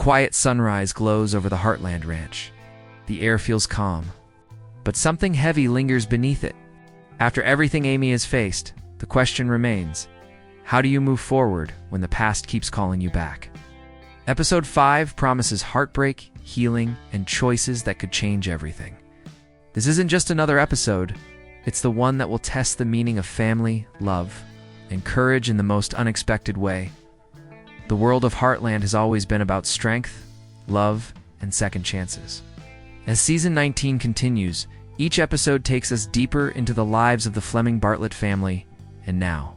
quiet sunrise glows over the Heartland ranch. The air feels calm, but something heavy lingers beneath it. After everything Amy has faced, the question remains, how do you move forward when the past keeps calling you back? Episode 5 promises heartbreak, healing, and choices that could change everything. This isn't just another episode, it's the one that will test the meaning of family, love, and courage in the most unexpected way. The world of Heartland has always been about strength, love, and second chances. As Season 19 continues, each episode takes us deeper into the lives of the Fleming-Bartlett family, and now,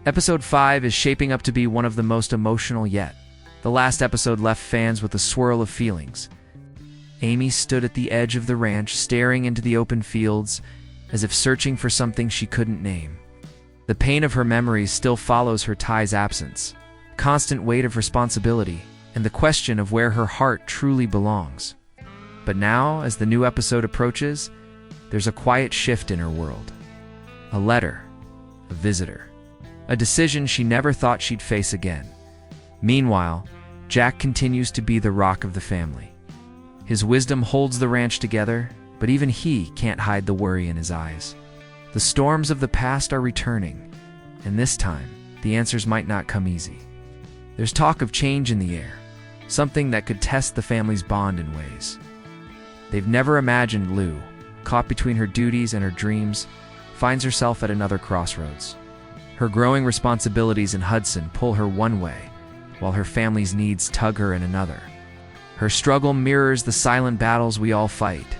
Episode 5 is shaping up to be one of the most emotional yet. The last episode left fans with a swirl of feelings. Amy stood at the edge of the ranch, staring into the open fields, as if searching for something she couldn't name. The pain of her memories still follows her Ty's absence, constant weight of responsibility, and the question of where her heart truly belongs. But now, as the new episode approaches, there's a quiet shift in her world. A letter, a visitor, a decision she never thought she'd face again. Meanwhile, Jack continues to be the rock of the family. His wisdom holds the ranch together, but even he can't hide the worry in his eyes. The storms of the past are returning, and this time, the answers might not come easy. There's talk of change in the air, something that could test the family's bond in ways they've never imagined. Lou, caught between her duties and her dreams, finds herself at another crossroads. Her growing responsibilities in Hudson pull her one way, while her family's needs tug her in another. Her struggle mirrors the silent battles we all fight,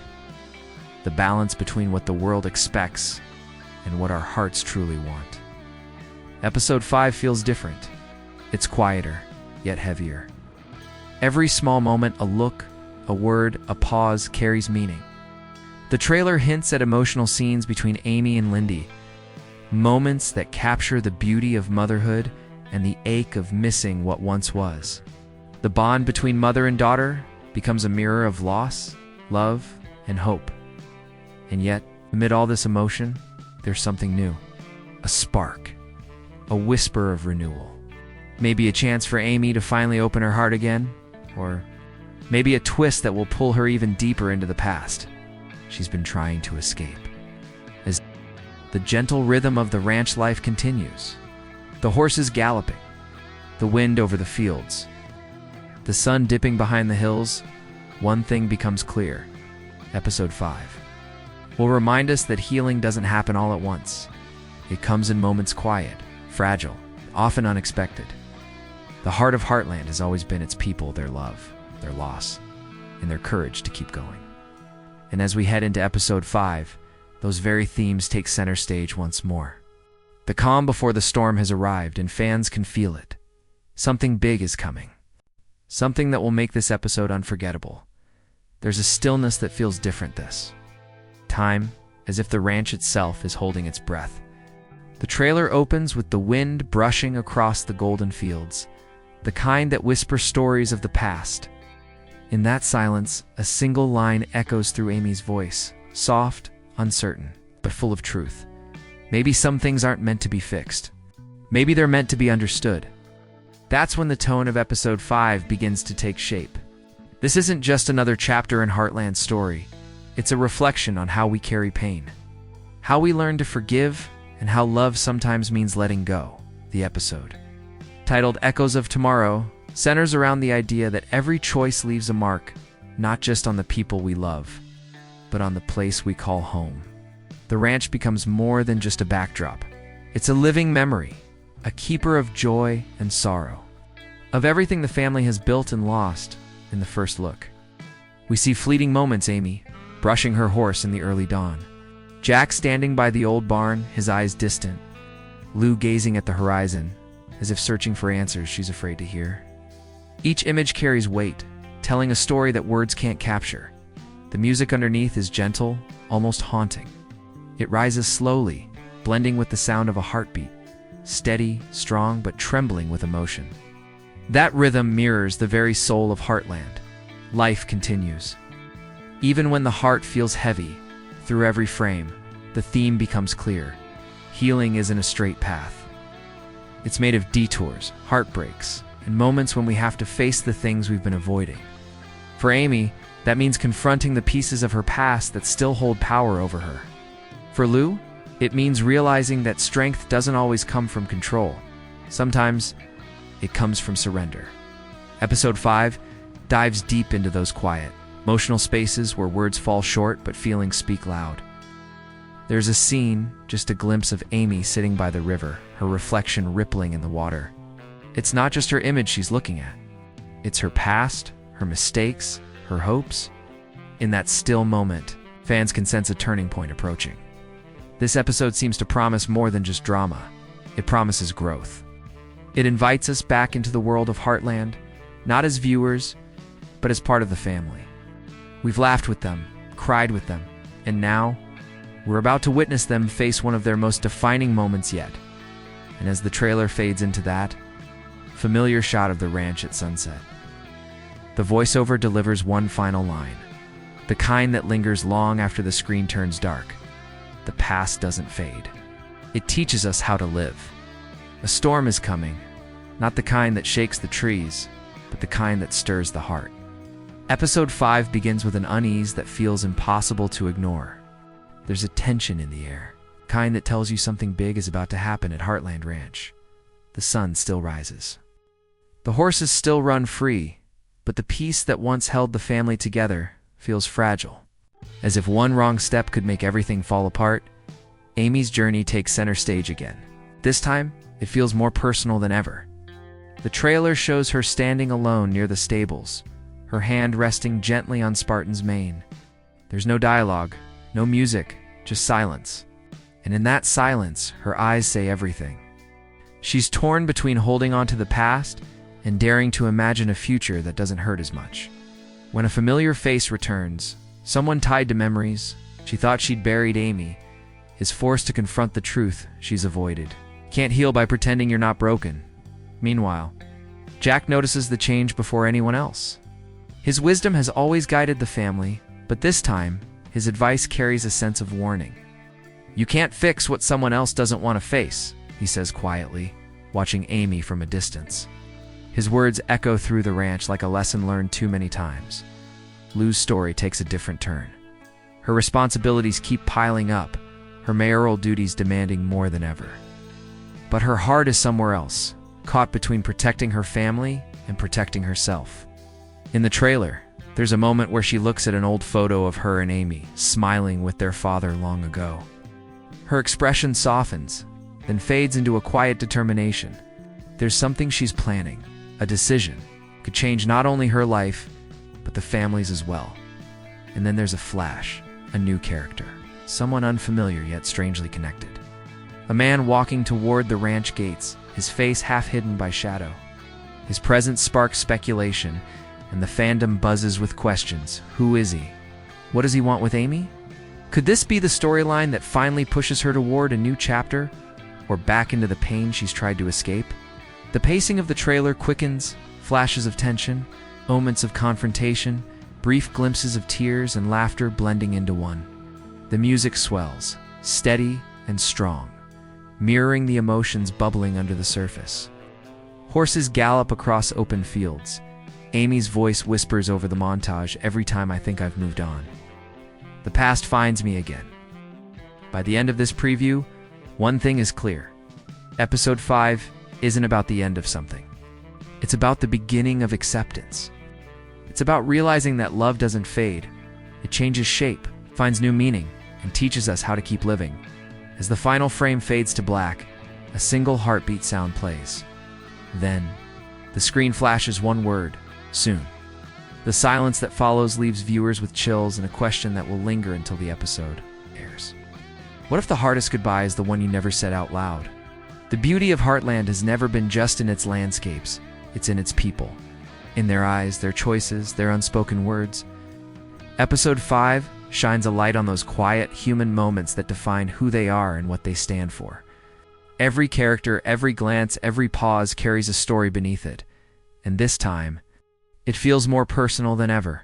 the balance between what the world expects and what our hearts truly want. Episode 5 feels different. It's quieter, yet heavier. Every small moment, a look, a word, a pause, carries meaning. The trailer hints at emotional scenes between Amy and Lindy, moments that capture the beauty of motherhood and the ache of missing what once was. The bond between mother and daughter becomes a mirror of loss, love, and hope. And yet, amid all this emotion, there's something new. A spark. A whisper of renewal. Maybe a chance for Amy to finally open her heart again, or maybe a twist that will pull her even deeper into the past she's been trying to escape. As the gentle rhythm of the ranch life continues, the horses galloping, the wind over the fields, the sun dipping behind the hills, one thing becomes clear. Episode 5 will remind us that healing doesn't happen all at once. It comes in moments quiet, fragile, often unexpected. The heart of Heartland has always been its people, their love, their loss, and their courage to keep going. And as we head into Episode 5, those very themes take center stage once more. The calm before the storm has arrived, and fans can feel it. Something big is coming. Something that will make this episode unforgettable. There's a stillness that feels different this time, as if the ranch itself is holding its breath. The trailer opens with the wind brushing across the golden fields, the kind that whispers stories of the past. In that silence, a single line echoes through Amy's voice, soft, uncertain, but full of truth. Maybe some things aren't meant to be fixed. Maybe they're meant to be understood. That's when the tone of Episode 5 begins to take shape. This isn't just another chapter in Heartland's story. It's a reflection on how we carry pain, how we learn to forgive, and how love sometimes means letting go. The episode, titled Echoes of Tomorrow, centers around the idea that every choice leaves a mark, not just on the people we love, but on the place we call home. The ranch becomes more than just a backdrop. It's a living memory, a keeper of joy and sorrow, of everything the family has built and lost in the first look. We see fleeting moments: Amy brushing her horse in the early dawn, Jack standing by the old barn, his eyes distant, Lou gazing at the horizon, as if searching for answers she's afraid to hear. Each image carries weight, telling a story that words can't capture. The music underneath is gentle, almost haunting. It rises slowly, blending with the sound of a heartbeat, steady, strong, but trembling with emotion. That rhythm mirrors the very soul of Heartland. Life continues. Even when the heart feels heavy, through every frame, the theme becomes clear. Healing isn't a straight path. It's made of detours, heartbreaks, and moments when we have to face the things we've been avoiding. For Amy, that means confronting the pieces of her past that still hold power over her. For Lou, it means realizing that strength doesn't always come from control. Sometimes, it comes from surrender. Episode 5 dives deep into those quiet, emotional spaces where words fall short but feelings speak loud. There's a scene, just a glimpse of Amy sitting by the river, her reflection rippling in the water. It's not just her image she's looking at. It's her past, her mistakes, her hopes. In that still moment, fans can sense a turning point approaching. This episode seems to promise more than just drama. It promises growth. It invites us back into the world of Heartland, not as viewers, but as part of the family. We've laughed with them, cried with them, and now, we're about to witness them face one of their most defining moments yet. And as the trailer fades into that familiar shot of the ranch at sunset, the voiceover delivers one final line, the kind that lingers long after the screen turns dark. The past doesn't fade. It teaches us how to live. A storm is coming, not the kind that shakes the trees, but the kind that stirs the heart. Episode 5 begins with an unease that feels impossible to ignore. There's a tension in the air, kind that tells you something big is about to happen at Heartland Ranch. The sun still rises. The horses still run free, but the peace that once held the family together feels fragile. As if one wrong step could make everything fall apart, Amy's journey takes center stage again. This time, it feels more personal than ever. The trailer shows her standing alone near the stables, her hand resting gently on Spartan's mane. There's no dialogue, no music, just silence. And in that silence, her eyes say everything. She's torn between holding on to the past and daring to imagine a future that doesn't hurt as much. When a familiar face returns, someone tied to memories she thought she'd buried, Amy is forced to confront the truth she's avoided. Can't heal by pretending you're not broken. Meanwhile, Jack notices the change before anyone else. His wisdom has always guided the family, but this time, his advice carries a sense of warning. You can't fix what someone else doesn't want to face, he says quietly, watching Amy from a distance. His words echo through the ranch like a lesson learned too many times. Lou's story takes a different turn. Her responsibilities keep piling up, her mayoral duties demanding more than ever. But her heart is somewhere else, caught between protecting her family and protecting herself. In the trailer, there's a moment where she looks at an old photo of her and Amy, smiling with their father long ago. Her expression softens, then fades into a quiet determination. There's something she's planning, a decision, could change not only her life, but the family's as well. And then there's a flash, a new character, someone unfamiliar yet strangely connected. A man walking toward the ranch gates, his face half hidden by shadow. His presence sparks speculation, and the fandom buzzes with questions. Who is he? What does he want with Amy? Could this be the storyline that finally pushes her toward a new chapter, or back into the pain she's tried to escape? The pacing of the trailer quickens, flashes of tension, moments of confrontation, brief glimpses of tears and laughter blending into one. The music swells, steady and strong, mirroring the emotions bubbling under the surface. Horses gallop across open fields. Amy's voice whispers over the montage every time I think I've moved on. The past finds me again. By the end of this preview, one thing is clear. Episode 5 isn't about the end of something. It's about the beginning of acceptance. It's about realizing that love doesn't fade. It changes shape, finds new meaning, and teaches us how to keep living. As the final frame fades to black, a single heartbeat sound plays. Then, the screen flashes one word: soon. The silence that follows leaves viewers with chills and a question that will linger until the episode airs. What if the hardest goodbye is the one you never said out loud? The beauty of Heartland has never been just in its landscapes, it's in its people. In their eyes, their choices, their unspoken words. Episode 5 shines a light on those quiet, human moments that define who they are and what they stand for. Every character, every glance, every pause carries a story beneath it. And this time, it feels more personal than ever.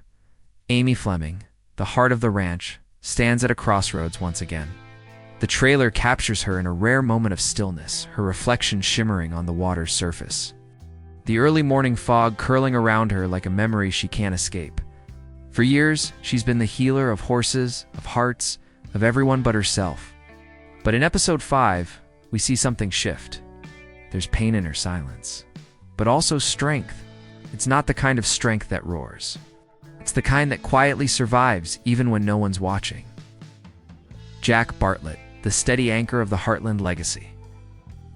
Amy Fleming, the heart of the ranch, stands at a crossroads once again. The trailer captures her in a rare moment of stillness, her reflection shimmering on the water's surface. the early morning fog curling around her like a memory she can't escape. For years, she's been the healer of horses, of hearts, of everyone but herself. But in episode 5, we see something shift. There's pain in her silence, but also strength. It's not the kind of strength that roars. It's the kind that quietly survives even when no one's watching. Jack Bartlett, the steady anchor of the Heartland legacy,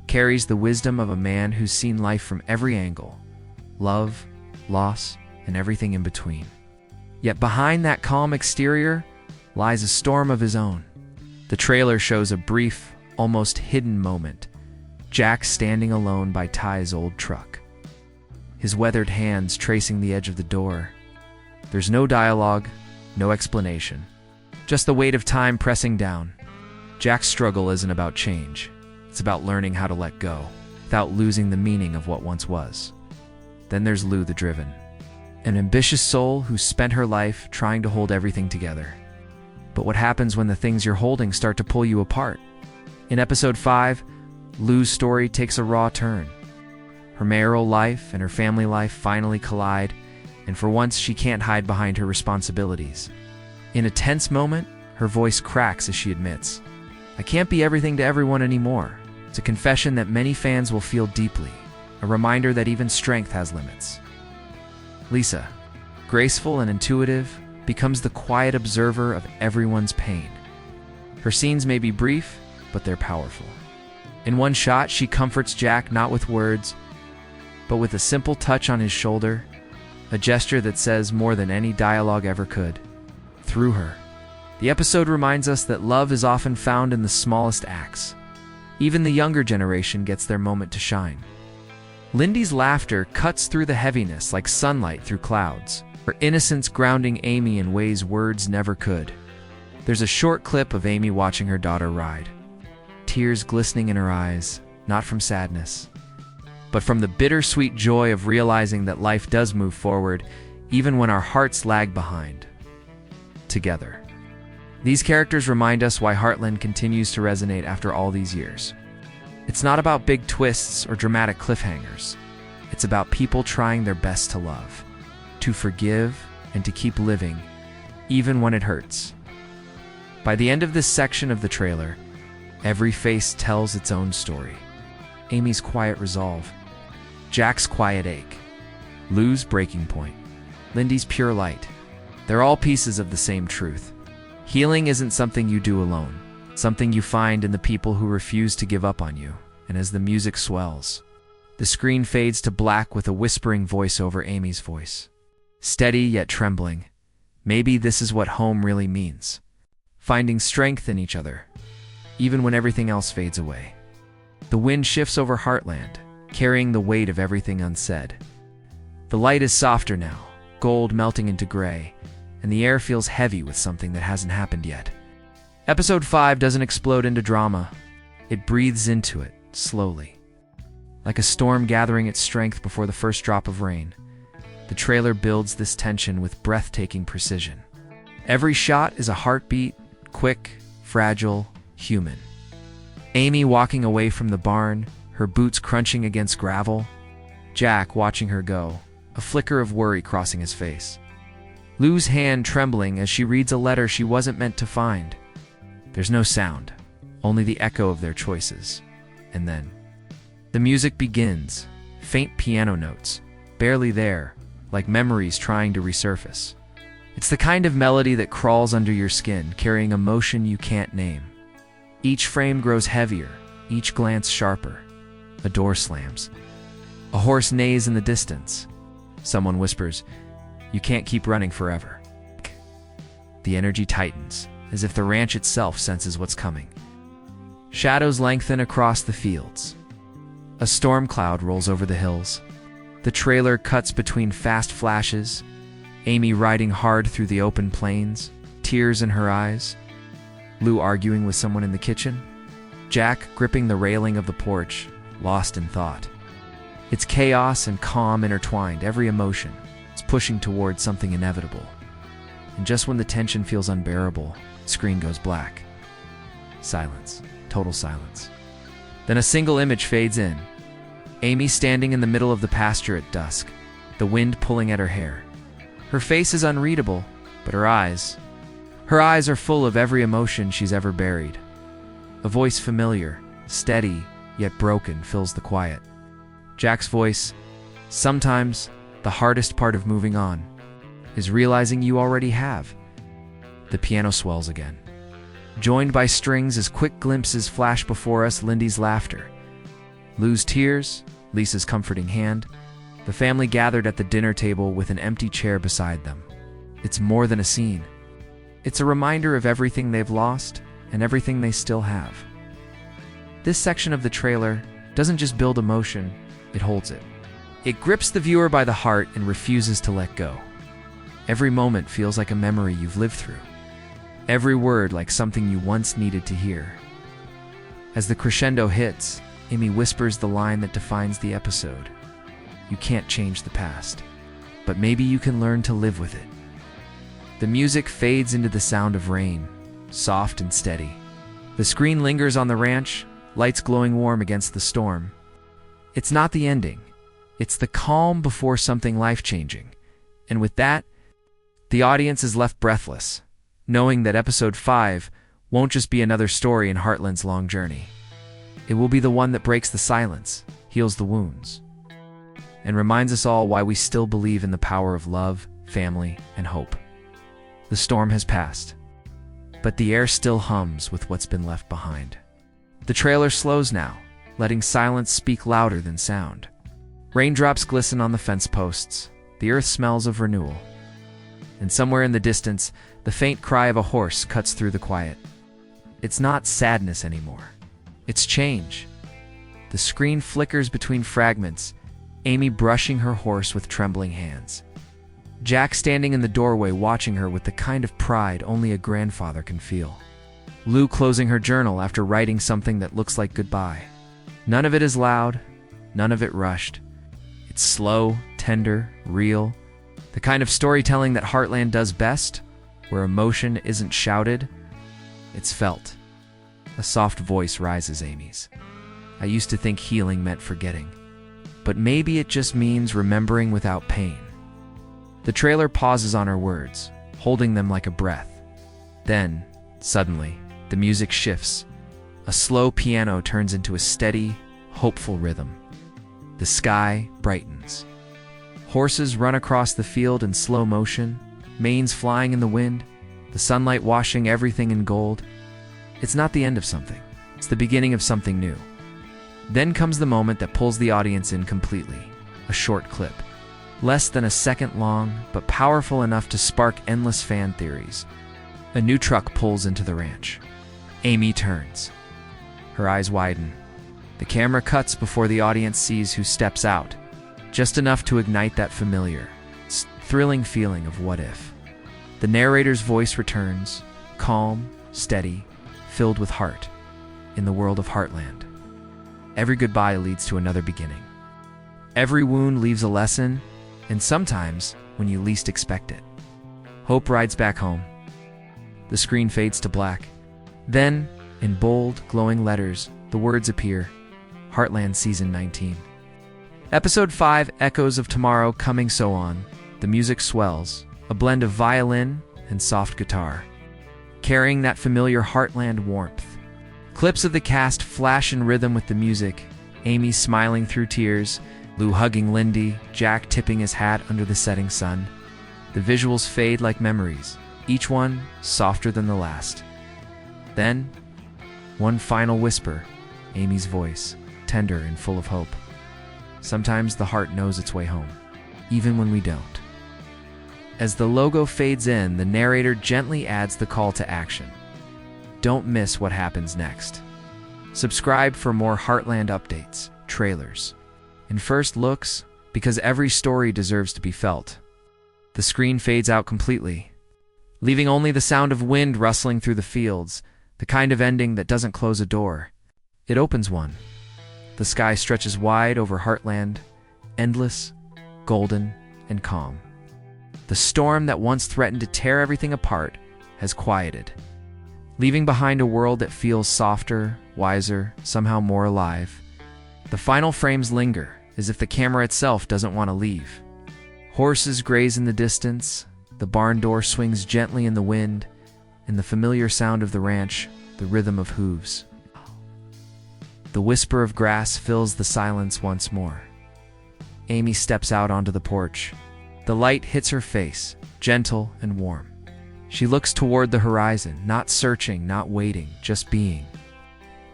carries the wisdom of a man who's seen life from every angle: love, loss, and everything in between. Yet behind that calm exterior lies a storm of his own. The trailer shows a brief, almost hidden moment. Jack standing alone by Ty's old truck, his weathered hands tracing the edge of the door. There's no dialogue, no explanation, just the weight of time pressing down. Jack's struggle isn't about change. It's about learning how to let go, without losing the meaning of what once was. Then there's Lou the Driven, an ambitious soul who spent her life trying to hold everything together. But what happens when the things you're holding start to pull you apart? In episode 5, Lou's story takes a raw turn. Her mayoral life and her family life finally collide, and for once she can't hide behind her responsibilities. In a tense moment, her voice cracks as she admits, "I can't be everything to everyone anymore." It's a confession that many fans will feel deeply, a reminder that even strength has limits. Lisa, graceful and intuitive, becomes the quiet observer of everyone's pain. Her scenes may be brief, but they're powerful. In one shot, she comforts Jack not with words, but with a simple touch on his shoulder, a gesture that says more than any dialogue ever could. Through her, the episode reminds us that love is often found in the smallest acts. Even the younger generation gets their moment to shine. Lindy's laughter cuts through the heaviness like sunlight through clouds, her innocence grounding Amy in ways words never could. There's a short clip of Amy watching her daughter ride, tears glistening in her eyes, not from sadness, but from the bittersweet joy of realizing that life does move forward, even when our hearts lag behind. Together. These characters remind us why Heartland continues to resonate after all these years. It's not about big twists or dramatic cliffhangers. It's about people trying their best to love, to forgive, and to keep living, even when it hurts. By the end of this section of the trailer, every face tells its own story. Amy's quiet resolve, Jack's quiet ache, Lou's breaking point, Lindy's pure light. They're all pieces of the same truth. Healing isn't something you do alone, something you find in the people who refuse to give up on you. And as the music swells, the screen fades to black with a whispering voice over Amy's voice. Steady yet trembling. Maybe this is what home really means. Finding strength in each other, even when everything else fades away. The wind shifts over Heartland, carrying the weight of everything unsaid. The light is softer now, gold melting into gray, and the air feels heavy with something that hasn't happened yet. Episode 5 doesn't explode into drama. It breathes into it, slowly. Like a storm gathering its strength before the first drop of rain, the trailer builds this tension with breathtaking precision. Every shot is a heartbeat, quick, fragile, human. Amy walking away from the barn, her boots crunching against gravel. Jack watching her go, a flicker of worry crossing his face. Lou's hand trembling as she reads a letter she wasn't meant to find. There's no sound, only the echo of their choices. And then, the music begins, faint piano notes, barely there, like memories trying to resurface. It's the kind of melody that crawls under your skin, carrying emotion you can't name. Each frame grows heavier, each glance sharper. A door slams. A horse neighs in the distance. Someone whispers, "You can't keep running forever." The energy tightens, as if the ranch itself senses what's coming. Shadows lengthen across the fields. A storm cloud rolls over the hills. The trailer cuts between fast flashes, Amy riding hard through the open plains, tears in her eyes. Lou arguing with someone in the kitchen. Jack gripping the railing of the porch, lost in thought. It's chaos and calm intertwined, every emotion. It's pushing toward something inevitable. And just when the tension feels unbearable, the screen goes black. Silence. Total silence. Then a single image fades in. Amy standing in the middle of the pasture at dusk, the wind pulling at her hair. Her face is unreadable, but her eyes are full of every emotion she's ever buried. A voice familiar, steady, yet broken, fills the quiet. Jack's voice, sometimes the hardest part of moving on is realizing you already have. The piano swells again, joined by strings as quick glimpses flash before us. Lindy's laughter, Lou's tears, Lisa's comforting hand, the family gathered at the dinner table with an empty chair beside them. It's more than a scene. It's a reminder of everything they've lost and everything they still have. This section of the trailer doesn't just build emotion, it holds it. It grips the viewer by the heart and refuses to let go. Every moment feels like a memory you've lived through. Every word like something you once needed to hear. As the crescendo hits, Amy whispers the line that defines the episode. You can't change the past, but maybe you can learn to live with it. The music fades into the sound of rain, soft and steady. The screen lingers on the ranch, lights glowing warm against the storm. It's not the ending. It's the calm before something life-changing. And with that, the audience is left breathless, knowing that episode 5 won't just be another story in Heartland's long journey. It will be the one that breaks the silence, heals the wounds, and reminds us all why we still believe in the power of love, family, and hope. The storm has passed, but the air still hums with what's been left behind. The trailer slows now, letting silence speak louder than sound. Raindrops glisten on the fence posts, the earth smells of renewal. And somewhere in the distance, the faint cry of a horse cuts through the quiet. It's not sadness anymore. It's change. The screen flickers between fragments, Amy brushing her horse with trembling hands. Jack standing in the doorway watching her with the kind of pride only a grandfather can feel. Lou closing her journal after writing something that looks like goodbye. None of it is loud, none of it rushed. It's slow, tender, real. The kind of storytelling that Heartland does best, where emotion isn't shouted, it's felt. A soft voice rises Amy's. I used to think healing meant forgetting, but maybe it just means remembering without pain. The trailer pauses on her words, holding them like a breath. Then, suddenly, the music shifts. A slow piano turns into a steady, hopeful rhythm. The sky brightens. Horses run across the field in slow motion, manes flying in the wind, the sunlight washing everything in gold. It's not the end of something. It's the beginning of something new. Then comes the moment that pulls the audience in completely. A short clip. Less than a second long, but powerful enough to spark endless fan theories. A new truck pulls into the ranch. Amy turns. Her eyes widen. The camera cuts before the audience sees who steps out, just enough to ignite that familiar, thrilling feeling of what if. The narrator's voice returns, calm, steady, filled with heart, in the world of Heartland. Every goodbye leads to another beginning. Every wound leaves a lesson, and sometimes when you least expect it. Hope rides back home. The screen fades to black. Then, in bold, glowing letters, the words appear. Heartland Season 19. Episode 5, Echoes of Tomorrow, coming so on. The music swells, a blend of violin and soft guitar, carrying that familiar Heartland warmth. Clips of the cast flash in rhythm with the music, Amy smiling through tears, Lou hugging Lindy, Jack tipping his hat under the setting sun. The visuals fade like memories, each one softer than the last. Then, one final whisper, Amy's voice, tender and full of hope. Sometimes the heart knows its way home, even when we don't. As the logo fades in, the narrator gently adds the call to action. Don't miss what happens next. Subscribe for more Heartland updates, trailers, and first looks, because every story deserves to be felt. The screen fades out completely, leaving only the sound of wind rustling through the fields, the kind of ending that doesn't close a door. It opens one. The sky stretches wide over Heartland, endless, golden, and calm. The storm that once threatened to tear everything apart has quieted, leaving behind a world that feels softer, wiser, somehow more alive. The final frames linger, as if the camera itself doesn't want to leave. Horses graze in the distance, the barn door swings gently in the wind, and the familiar sound of the ranch, the rhythm of hooves. The whisper of grass fills the silence once more. Amy steps out onto the porch. The light hits her face, gentle and warm. She looks toward the horizon, not searching, not waiting, just being.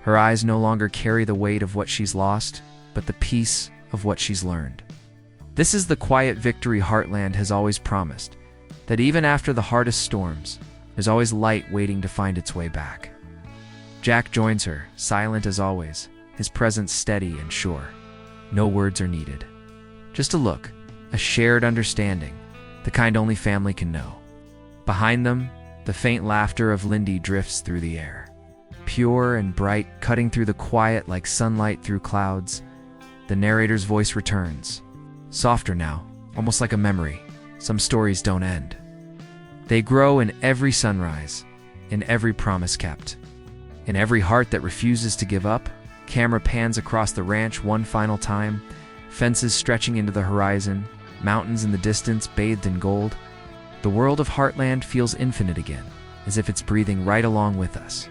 Her eyes no longer carry the weight of what she's lost, but the peace of what she's learned. This is the quiet victory Heartland has always promised, that even after the hardest storms, there's always light waiting to find its way back. Jack joins her, silent as always, his presence steady and sure. No words are needed. Just a look, a shared understanding, the kind only family can know. Behind them, the faint laughter of Lindy drifts through the air. Pure and bright, cutting through the quiet like sunlight through clouds, the narrator's voice returns. Softer now, almost like a memory. Some stories don't end. They grow in every sunrise, in every promise kept. In every heart that refuses to give up, camera pans across the ranch one final time, fences stretching into the horizon, mountains in the distance bathed in gold. The world of Heartland feels infinite again, as if it's breathing right along with us.